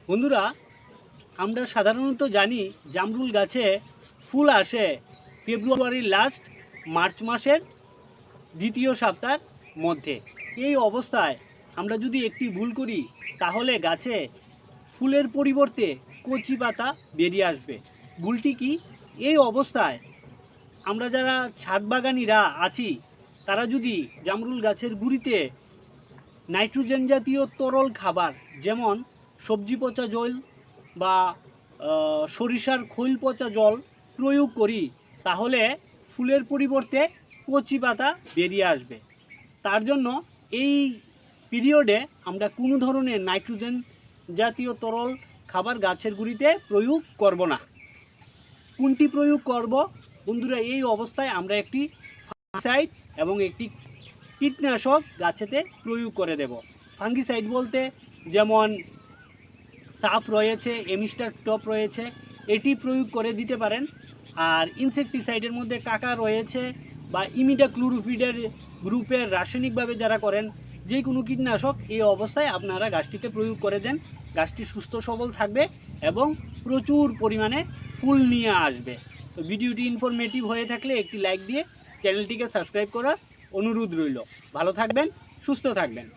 বন্ধুরা, আমরা সাধারণত জানি জামরুল গাছে ফুল আসে ফেব্রুয়ারির লাস্ট, মার্চ মাসের দ্বিতীয় সপ্তাহের মধ্যে। এই অবস্থায় আমরা যদি একটি ভুল করি তাহলে গাছে ফুলের পরিবর্তে কচি পাতা বেরিয়ে আসবে। ভুলটি কি? এই অবস্থায় আমরা যারা ছাদ বাগানিরা আছি তারা যদি জামরুল গাছের গুঁড়িতে নাইট্রোজেন জাতীয় তরল খাবার যেমন সবজি পচা জল বা সরিষার খৈল পচা জল প্রয়োগ করি তাহলে ফুলের পরিবর্তে কচি পাতা বেরিয়ে আসবে। তার জন্য এই পিরিয়ডে আমরা কোনো ধরনের নাইট্রোজেন জাতীয় তরল খাবার গাছের গুঁড়িতে প্রয়োগ করব না। কোনটি প্রয়োগ করব বন্ধুরা? এই অবস্থায় আমরা একটি ফাঙ্গিসাইড এবং একটি কীটনাশক গাছেতে প্রয়োগ করে দেব। ফাঙ্গিসাইড বলতে যেমন সাফ রয়েছে, এমিস্টার টপ রয়েছে, এটি প্রয়োগ করে দিতে পারেন। আর ইনসেকটিসাইডের মধ্যে কাকা রয়েছে বা ইমিডাক্লোরোপিডের গ্রুপের রাসায়নিকভাবে যারা করেন যে কোনো কীটনাশক এই অবস্থায় আপনারা গাছটিতে প্রয়োগ করে দেন। গাছটি সুস্থ সবল থাকবে এবং প্রচুর পরিমাণে ফুল নিয়ে আসবে। তো ভিডিওটি ইনফরমেটিভ হয়ে থাকলে একটি লাইক দিয়ে চ্যানেলটিকে সাবস্ক্রাইব করার অনুরোধ রইল। ভালো থাকবেন, সুস্থ থাকবেন।